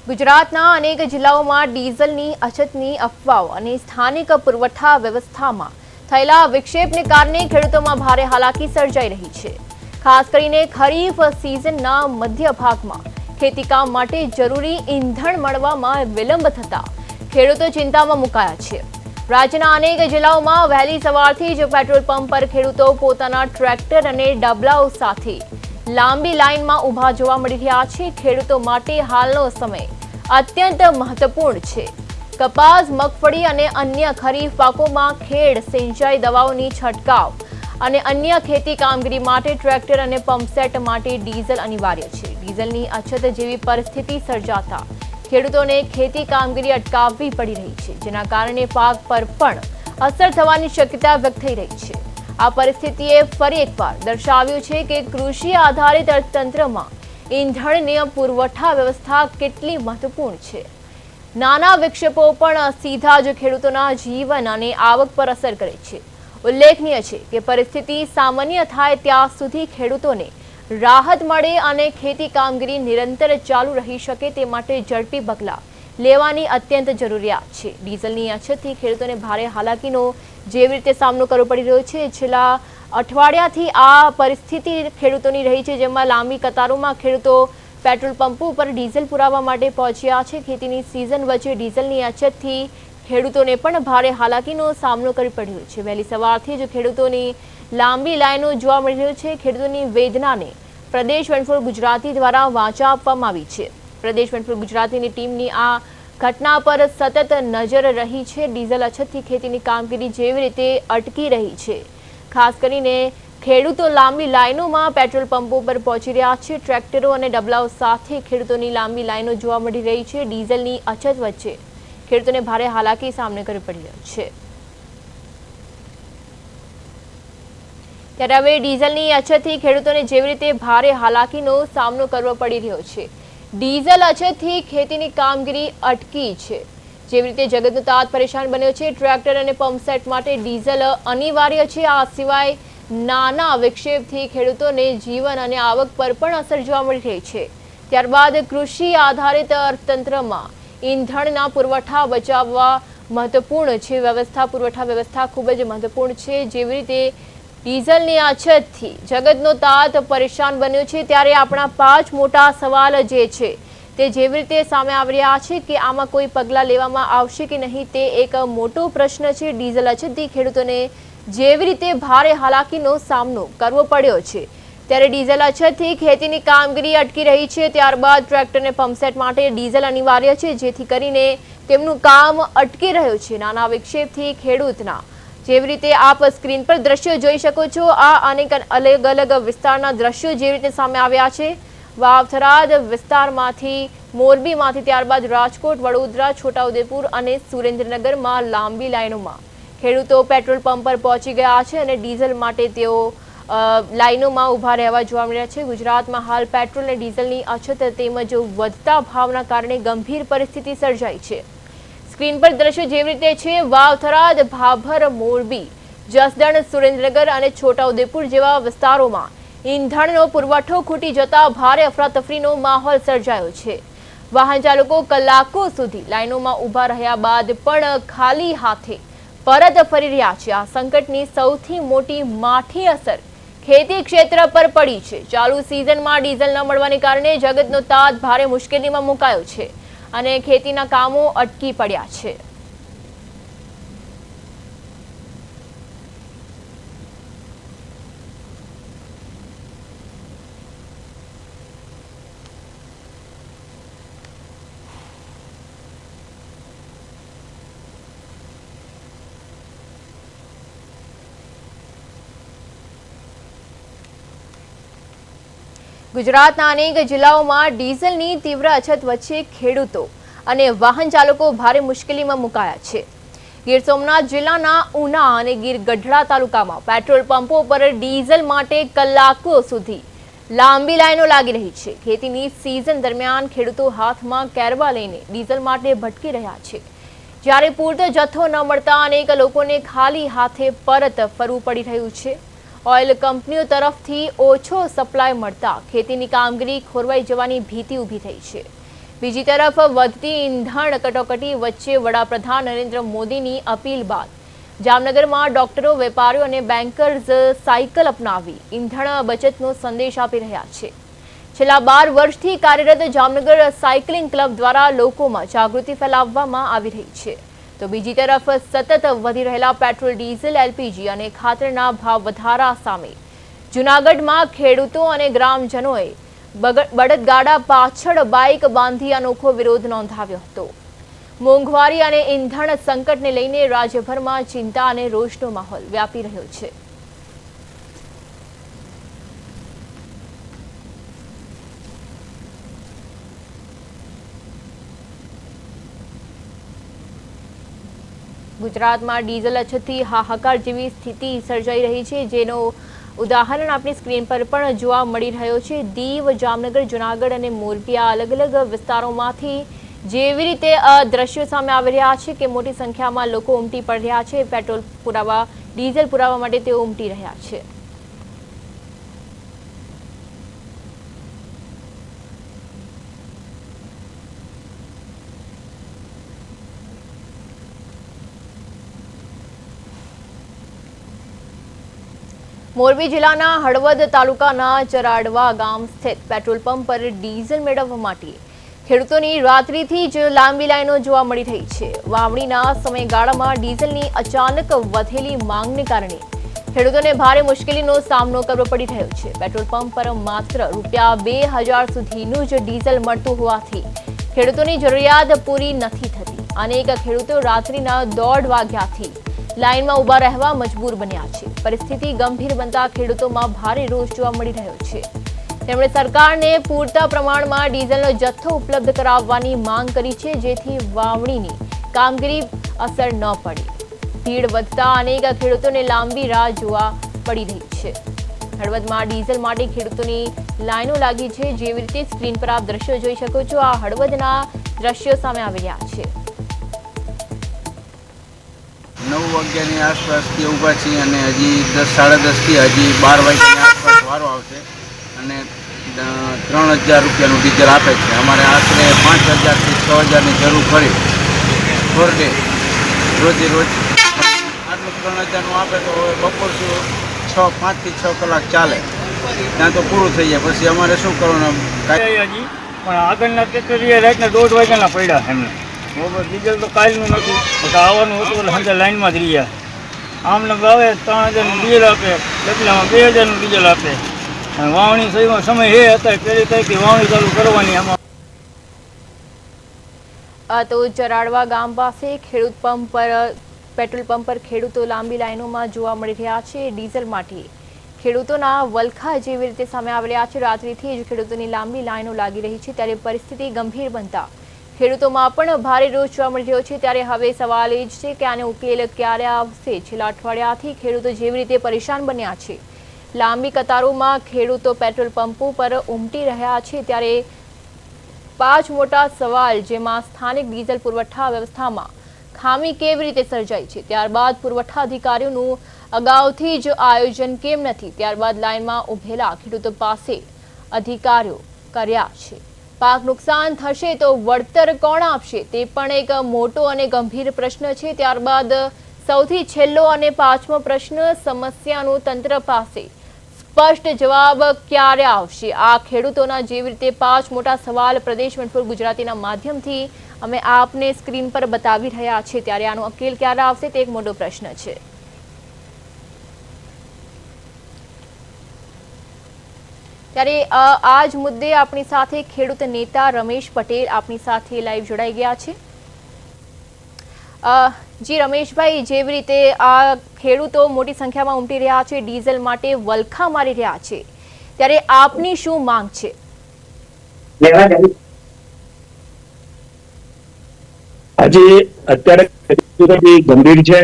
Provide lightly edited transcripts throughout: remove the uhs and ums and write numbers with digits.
ગુજરાતના અનેક જિલ્લાઓમાં ડીઝલની અછતની અફવાઓ અને સ્થાનિક પુરવઠા વ્યવસ્થામાં થયેલા વિક્ષેપને કારણે ખેડૂતોમાં ભારે હાલાકી સર્જાઈ રહી છે। ખાસ કરીને ખરીફ સિઝનના મધ્ય ભાગમાં ખેતીકામ માટે જરૂરી ઈંધણ મળવામાં વિલંબ થતા ખેડૂતો ચિંતામાં મુકાયા છે। રાજ્યના અનેક જિલ્લાઓમાં વહેલી સવારથી જ પેટ્રોલ પંપ પર ખેડૂતો પોતાના ટ્રેક્ટર અને ડબલાઓ સાથે લાંબી લાઇનમાં ઊભા જોવા મળી રહ્યા છે। ખેડૂતો માટે હાલનો સમય અત્યંત મહત્વપૂર્ણ છે। કપાસ, મગફળી અને અન્ય ખરીફ પાકોમાં ખેડ સિંચાઈ દવાઓની છંટકાવ અને અન્ય ખેતી કામગીરી માટે ટ્રેક્ટર અને પંપસેટ માટે ડીઝલ અનિવાર્ય છે। ડીઝલની અછત જેવી પરિસ્થિતિ સર્જાતા ખેડૂતોને ખેતી કામગીરી અટકાવવી પડી રહી છે, જેના કારણે પાક પર પણ અસર થવાની શક્યતા વ્યક્ત થઈ રહી છે। આ પરિસ્થિતિએ ફરી એકવાર દર્શાવ્યું છે કે કૃષિ આધારિત અર્થતંત્રમાં ઈંધણની પુરવઠા વ્યવસ્થા કેટલી મહત્વપૂર્ણ છે। નાના વિક્ષેપો પણ સીધા જ ખેડૂતોના જીવન અને આવક પર અસર કરે છે। ઉલ્લેખનીય છે કે પરિસ્થિતિ સામાન્ય થાય ત્યાં સુધી ખેડૂતોને રાહત મળે અને ખેતી કામગીરી નિરંતર ચાલુ રહી શકે તે માટે ઝડપી પગલાં લેવાની અત્યંત જરૂરિયાત છે। ડીઝલની અછતથી ખેડૂતોને ભારે હાલાકીનો જેવી રીતે સામનો કરવો પડી રહ્યો છે। છેલ્લા અઠવાડિયાથી આ પરિસ્થિતિ ખેડૂતોની રહી છે, જેમાં લાંબી કતારોમાં ખેડૂતો પેટ્રોલ પંપો ઉપર ડીઝલ પુરાવવા માટે પહોંચ્યા છે। ખેતીની સિઝન વચ્ચે ડીઝલની અછતથી ખેડૂતોને પણ ભારે હાલાકીનો સામનો કરવો પડી રહ્યો છે। વહેલી સવારથી જ ખેડૂતોની લાંબી લાઈનો જોવા મળી રહી છે। ખેડૂતોની વેદનાને પ્રદેશ વનફોડ ગુજરાતી દ્વારા વાચા આપવામાં આવી છે। પ્રદેશ વનફોડ ગુજરાતીની ટીમની આ ઘટના પર સતત નજર રહી છે। ડીઝલ અછતથી ખેતીની કામગીરી જેવી રીતે અટકી રહી છે, ખાસ કરીને ખેડૂતો લાંબી લાઈનોમાં પેટ્રોલ પંપો પર પહોંચી રહ્યા છે। ટ્રેક્ટરો અને ડબલાઓ સાથે ખેડૂતોની લાંબી લાઈનો જોવા મળી રહી છે। ડીઝલની અછત વચ્ચે ખેડૂતોને ભારે હાલાકી સામનો કરવી પડી રહ્યો છે। ત્યારે હવે ડીઝલની અછતથી ખેડૂતોને જેવી રીતે ભારે હાલાકીનો સામનો કરવો પડી રહ્યો છે, ડીઝલ અછતથી ખેતીની કામગીરી અટકી છે, જેવી રીતે જગતનો તાત પરેશાન બન્યો છે। ટ્રેક્ટર અને પંપસેટ માટે ડીઝલ અનિવાર્ય છે। આ સિવાય નાના વિક્ષેપથી ખેડૂતોને જીવન અને આવક પર પણ અસર જોવા મળી રહી છે। ત્યારબાદ કૃષિ આધારિત અર્થતંત્રમાં ઈંધણના પુરવઠા બચાવવા મહત્વપૂર્ણ છે। પુરવઠા વ્યવસ્થા ખૂબ જ મહત્વપૂર્ણ છે। જેવી રીતે ડીઝલની અછતથી જગતનો તાત પરેશાન બન્યો છે, ત્યારે આપણા 5 મોટા સવાલ જે છે તે જેવી રીતે સામે આવી રહ્યા છે કે આમાં કોઈ પગલાં લેવામાં આવશે કે નહીં, તે એક મોટો પ્રશ્ન છે। ડીઝલ અછતથી ખેડૂતોને જેવી રીતે ભારે હાલાકીનો સામનો કરવો પડ્યો છે, ત્યારે ડીઝલ અછતથી ખેતીની કામગીરી અટકી રહી છે। ત્યારબાદ ટ્રેક્ટર અને પંપસેટ માટે ડીઝલ અનિવાર્ય છે, જેથી કરીને તેમનું કામ અટકી રહ્યું છે। નાના વિક્ષેપથી ખેડૂતના જેવી રીતે આપ સ્ક્રીન પર દ્રશ્યો જોઈ શકો છો, આ અનેક અલગ અલગ વિસ્તારના દ્રશ્યો જેવી રીતે સામે આવ્યા છે। વાવ-થરાદ વિસ્તારમાંથી, મોરબીમાંથી, ત્યારબાદ રાજકોટ, વડોદરા, છોટાઉદેપુર અને સુરેન્દ્રનગરમાં લાંબી લાઈનોમાં ખેડૂતો પેટ્રોલ પંપ પર પહોંચી ગયા છે અને ડીઝલ માટે તેઓ લાઈનોમાં ઊભા રહેવા જોવા મળ્યા છે। ગુજરાતમાં હાલ પેટ્રોલ અને ડીઝલની અછત તેમજ વધતા ભાવના કારણે ગંભીર પરિસ્થિતિ સર્જાઈ છે। સ્ક્રીન પર દ્રશ્યો જેવી રીતે છે, વાવ-થરાદ, ભાભર, મોરબી, જસદણ, સુરેન્દ્રનગર અને છોટાઉદેપુર જેવા વિસ્તારોમાં ઈંધણનો પુરવઠો ખૂટી જતા ભારે અફરાતફરીનો માહોલ સર્જાયો છે। વાહન ચાલકો કલાકો સુધી લાઈનોમાં ઊભા રહ્યા બાદ પણ ખાલી હાથે પરત ફરી રહ્યા છે। આ સંકટની સૌથી મોટી માઠી અસર ખેતી ક્ષેત્ર પર પડી છે। ચાલુ સિઝનમાં ડીઝલ ન મળવાને કારણે જગતનો તાત ભારે મુશ્કેલીમાં મુકાયો છે અને ખેતીના કામો અટકી પડ્યા છે। ગુજરાતના અનેક જિલ્લાઓમાં ડીઝલની તીવ્ર અછત વચ્ચે ખેડૂતો અને વાહન ચાલકો ભારે મુશ્કેલીમાં મુકાયા છે। ગીર સોમનાથ જિલ્લાના ઉના અને ગીર ગઢડા તાલુકામાં પેટ્રોલ પંપો પર ડીઝલ માટે કલાકો સુધી લાંબી લાઈનો લાગી રહી છે। ખેતીની સિઝન દરમિયાન ખેડૂતો હાથમાં કેરવા લઈને ડીઝલ માટે ભટકી રહ્યા છે, જ્યારે પૂરતો જથ્થો ન મળતા અનેક લોકોને ખાલી હાથે પરત ફરવું પડી રહ્યું છે। ઓઇલ કંપનીઓ તરફથી ઓછો સપ્લાય મળતા ખેતીની કામગીરી ખોરવાઈ જવાની ભીતિ ઊભી થઈ છે। બીજી તરફ વધતી ઈંધણ કટોકટી વચ્ચે વડાપ્રધાન નરેન્દ્ર મોદીની અપીલ બાદ જામનગરમાં ડોક્ટરો, વેપારીઓ અને બેન્કર્સ સાયકલ અપનાવી ઈંધણ બચતનો સંદેશ આપી રહ્યા છે. છેલ્લા 12 વર્ષથી કાર્યરત જામનગર સાયકલિંગ ક્લબ દ્વારા લોકોમાં જાગૃતિ ફેલાવવામાં આવી રહી છે. તો બીજી તરફ સતત વધી રહેલા પેટ્રોલ, ડીઝલ, એલપીજી અને ખાતરના ભાવ વધારા સામે જૂનાગઢમાં ખેડૂતો અને ગ્રામજનોએ બળદગાડા પાછળ બાઇક બાંધી અનોખો વિરોધ નોંધાવ્યો હતો. મોંઘવારી અને ઈંધણ સંકટને લઈને રાજ્યભરમાં ચિંતા અને રોષનો માહોલ વ્યાપી રહ્યો છે. ગુજરાતમાં ડીઝલ અછતથી હાહાકાર જેવી સ્થિતિ સર્જાઈ રહી છે, જેનો ઉદાહરણ આપણી સ્ક્રીન પર પણ જોવા મળી રહ્યો છે. દીવ, જામનગર, જૂનાગઢ અને મોરબી આ અલગ અલગ વિસ્તારોમાંથી જેવી રીતે દ્રશ્યો સામે આવી રહ્યા છે કે મોટી સંખ્યામાં લોકો ઉમટી પડી રહ્યા છે. પેટ્રોલ પુરાવા, ડીઝલ પુરાવા માટે તેઓ ઉમટી રહ્યા છે. મોરબી જિલ્લાના હળવદ તાલુકાના ચરાડવા ગામ સ્થિત પેટ્રોલ પંપ પર ડીઝલ મેળવવા માટે ખેડૂતોની રાત્રિથી જ લાંબી લાઈનો જોવા મળી રહી છે. વાવણીના સમયગાળામાં ડીઝલની અચાનક વધેલી માંગને કારણે ખેડૂતોને ભારે મુશ્કેલીનો સામનો કરવો પડી રહ્યો છે. પેટ્રોલ પંપ પર માત્ર ₹2000 સુધીનું જ ડીઝલ મળતું હોવાથી ખેડૂતોની જરૂરિયાત પૂરી નથી થતી. અનેક ખેડૂતો રાત્રિના 1:30 વાગ્યાથી લાઇનમાં ઊભા રહેવા મજબૂર બન્યા છે. પરિસ્થિતિ ગંભીર બનતા ખેડૂતોમાં ભારે રોષ જોવા મળી રહ્યો છે. તેમણે સરકારને પૂરતા પ્રમાણમાં ડીઝલનો જથ્થો ઉપલબ્ધ કરાવવાની માંગ કરી છે, જેથી વાવણીની કામગીરી અસર ન પડે. ભીડ વધતા અનેક ખેડૂતોને લાંબી રાહ જોવા પડી રહી છે. હળવદમાં ડીઝલ માટે ખેડૂતોની લાઈનો લાગી છે. જેવી રીતે સ્ક્રીન પર આપ દ્રશ્યો જોઈ શકો છો, આ હળવદના દ્રશ્યો સામે આવી રહ્યા છે. 9 વાગ્યાની આસપાસથી ઊભા છીએ અને હજી 10, સાડા 10થી હજી 12 વાગ્યાની આસપાસ વારો આવશે અને 3000 રૂપિયાનું ડીઝલ આપે છે. અમારે આશરે 5000થી 6000ની જરૂર પડી પર ડે રોજે રોજ. આટલું 3000નું આપે તો બપોર સુધી 5 થી 6 કલાક ચાલે, ત્યાં તો પૂરું થઈ જાય. પછી અમારે શું કરવાનું? હજી પણ આગળના ટેક્ટરીએ રાતના 1:30 વાગ્યાના પડ્યા એમને. બરોબર, ડીઝલ તો કાલનું નથી, પછી આવવાનું હતું એટલે સમજા લાઈનમાં જ રહ્યા. આમને આવે 3000નું ડીઝલ આપે, એટલામાં 2000નું ડીઝલ આપે. અને વાવણી સમય એ હતા પહેલી તારીખે વાવણી ચાલુ કરવાની. આમાં તો ચરાડવા ગામ પાસે ખેડૂત પંપ પર પેટ્રોલ પંપ પર ખેડૂતો લાંબી લાઈનોમાં જોવા મળી રહ્યા છે. ડીઝલ માટે ખેડૂતોના વલખા જેવી રીતે સામે આવી રહ્યા છે. રાત્રિથી જ ખેડૂતોની લાંબી લાઈનો લાગી રહી છે, ત્યારે પરિસ્થિતિ ગંભીર બનતા ખેડૂતોમાં પણ ભારે રોષ જોવા મળી રહ્યો છે. ત્યારે હવે સવાલ એ જ છે કે આને ઉકેલ ક્યારે આવશે? છેલ્લા અઠવાડિયાથી ખેડૂતો જેવી રીતે પરેશાન બન્યા છે, લાંબી કતારોમાં ખેડૂતો પેટ્રોલ પંપો પર ઉમટી રહ્યા છે, ત્યારે 5 મોટા સવાલ, જેમાં સ્થાનિક ડીઝલ પુરવઠા વ્યવસ્થામાં ખામી કેવી રીતે સર્જાઈ છે, ત્યારબાદ પુરવઠા અધિકારીઓનું અગાઉથી જ આયોજન કેમ નથી, ત્યારબાદ લાઇનમાં ઉભેલા ખેડૂતો પાસે અધિકારીઓ કર્યા છે. પાક નુકસાન થશે તો વળતર કોણ આપશે, તે પણ એક મોટો અને ગંભીર પ્રશ્ન છે. ત્યારબાદ સૌથી છેલ્લો અને 5મો પ્રશ્ન, સમસ્યાનું તંત્ર પાસે સ્પષ્ટ જવાબ ક્યારે આવશે? આ ખેડૂતોના જેવી રીતે 5 મોટા સવાલ પ્રદેશ 24 ગુજરાતીના માધ્યમથી અમે આપને સ્ક્રીન પર બતાવી રહ્યા છે, ત્યારે આનો ઉકેલ ક્યારે આવશે તે એક મોટો પ્રશ્ન છે. ત્યારે આ જ મુદ્દે આપણી સાથે ખેડૂત નેતા રમેશ પટેલ આપણી સાથે લાઈવ જોડાઈ ગયા છે. જી રમેશભાઈ, જેવી રીતે આ ખેડૂતો મોટી સંખ્યામાં ઉમટી રહ્યા છે, ડીઝલ માટે વલખા મારી રહ્યા છે, ત્યારે આપની શું માંગ છે? આજે અત્યારે ગંભીર છે.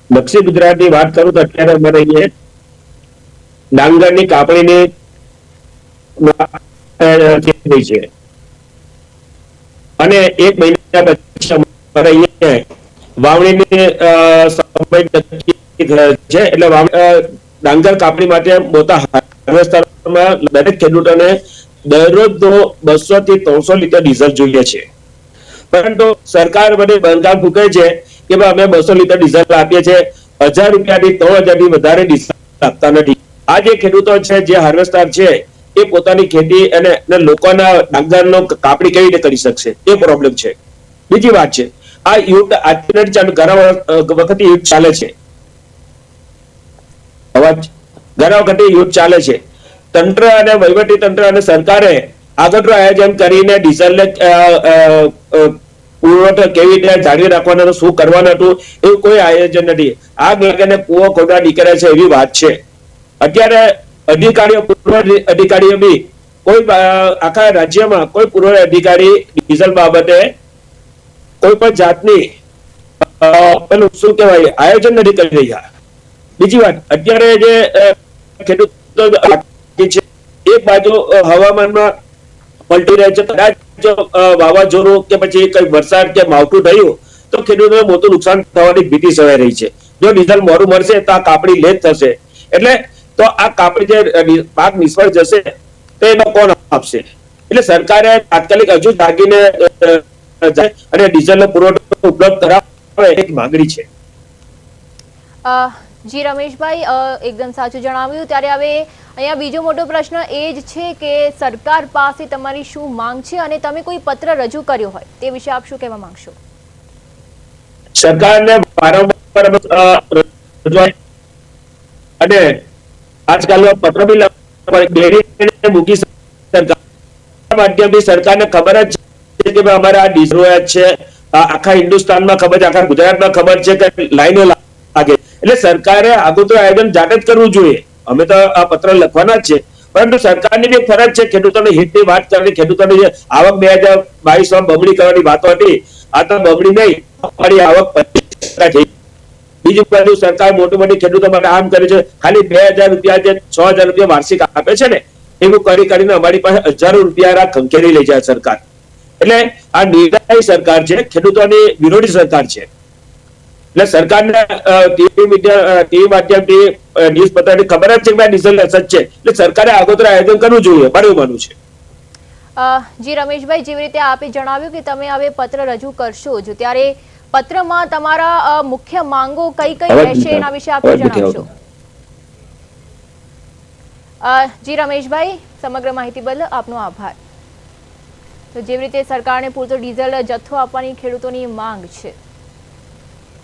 દક્ષિણ ગુજરાતની વાત કરું તો અત્યારે અમારે અહીંયા ડાંગરની કાપણીની થઈ છે અને 1 મહિના પછી અમારે અહીંયા વાવણીની સમય છે, એટલે ડાંગર કાપણી માટે મોટા હાર્વેસ્ટરમાં દરેક ખેડૂતોને દરરોજ 200 થી 300 લીટર ડીઝલ જોઈએ છે, પરંતુ સરકાર મને બંગાળ ફૂકે છે કે ભાઈ અમે 200 લીટર ડીઝલ આપીએ છીએ, 1000 રૂપિયાથી 3000 થી વધારે ડીઝલ આપતા નથી. આ જે ખેડૂતો છે, જે હાર્વેસ્ટર છે, એ પોતાની ખેતી અને લોકોના ડાંગરનો કાપણી કેવી રીતે કરી શકશે, એ પ્રોબ્લેમ છે. બીજી વાત છે, આ યુદ્ધ આજથી ચાલુ, ઘણા વખતે યુદ્ધ ચાલે છે, ઘણા વખતે યુદ્ધ ચાલે છે. તંત્ર અને વહીવટી તંત્ર અને સરકારે આગળનું આયોજન કરીને ડીઝલને પુરવઠો કેવી રીતે જાળવી રાખવાનો, શું કરવાનું હતું, એવું કોઈ આયોજન નથી. આગ લાગીને કુવો ખોદવા નીકળે છે એવી વાત છે. અત્યારે અધિકારીઓ, પૂર્વ અધિકારીઓ બી કોઈ આખા રાજ્યમાં કોઈ પૂર્વ અધિકારી ડીઝલ બાબતે કોઈ પણ જાતની પેલું શું કહેવાય આયોજન નથી કરી રહ્યા. બીજી વાત, અત્યારે જે ખેડૂતો છે, એક બાજુ હવામાનમાં પલટી રહે છે, કદાચ જો વાવાઝોડું કે પછી કઈ વરસાદ કે માવઠું થયું તો ખેડૂતોને મોટું નુકસાન થવાની ભીતિ સેવાઈ રહી છે. જો ડીઝલ મોડું મળશે તો આ કાપણી લેટ થશે, એટલે તો આ કાપણી જે પાક નિષ્ફળ જશે તો એનો કોણ આપશે? એટલે સરકારે તાત્કાલિક હજુ જાગીને અને ડીઝલનો પુરવઠો ઉપલબ્ધ કરાવવા એક માંગણી છે. જી રમેશભાઈ, એકદમ સાચું જણાવ્યું. ત્યારે હવે અહીંયા બીજો મોટો પ્રશ્ન એ જ છે કે સરકાર પાસે તમારી શું માંગ છે અને તમે કોઈ પત્ર રજૂ કર્યો હોય તે વિશે આપ શું કહેવા માંગશો? સરકારને વારંવાર અને આજકાલ પત્ર બી મૂકી માધ્યમથી સરકારને ખબર જ છે કે અમારે આ ડીઝલ છે, આખા હિન્દુસ્તાનમાં ખબર છે, આખા ગુજરાતમાં ખબર છે કે લાઈનો લાગે, એટલે સરકારે આગોતરું આયોજન જાતે જ કરવું જોઈએ. અમે તો આ પત્ર લખવાના જ છે, પરંતુ સરકારની બી ફરજ છે ખેડૂતોને હિતની વાત કરવાની. ખેડૂતોની જે આવક 2022માં બમણી કરવાની વાતો હતી, આ તો બમણી નહીં, અમારી આવક 25% થઈ. બીજી બાજુ સરકાર મોટી મોટી ખેડૂતો માટે આમ કરે છે, ખાલી 2000 રૂપિયા જે 6000 રૂપિયા વાર્ષિક આપે છે ને, એવું કરીને અમારી પાસે હજારો રૂપિયા ખંખેરી લઈ જાય સરકાર. એટલે આ નિર્દયી સરકાર છે, ખેડૂતોની વિરોધી સરકાર છે. એટલે સરકારને ટીવી માધ્યમથી ન્યૂઝ પત્રની ખબર જ છે કે ડીઝલ અછત છે, એટલે સરકારે આગોતરા આયોજન કરવું જોઈએ, મારું માનવું છે. જી રમેશભાઈ, જેવી રીતે આપે જણાવ્યું કે તમે હવે પત્ર રજૂ કરશો જ, ત્યારે પત્રમાં તમારા મુખ્ય માંગો કઈ કઈ રહેશે એના વિશે આપ જણાવશો? જી રમેશભાઈ, સમગ્ર માહિતી બદલ આપનો આભાર. તો જેવી રીતે સરકારને પૂરતો ડીઝલ જથ્થો આપવાની ખેડૂતોની માંગ છે,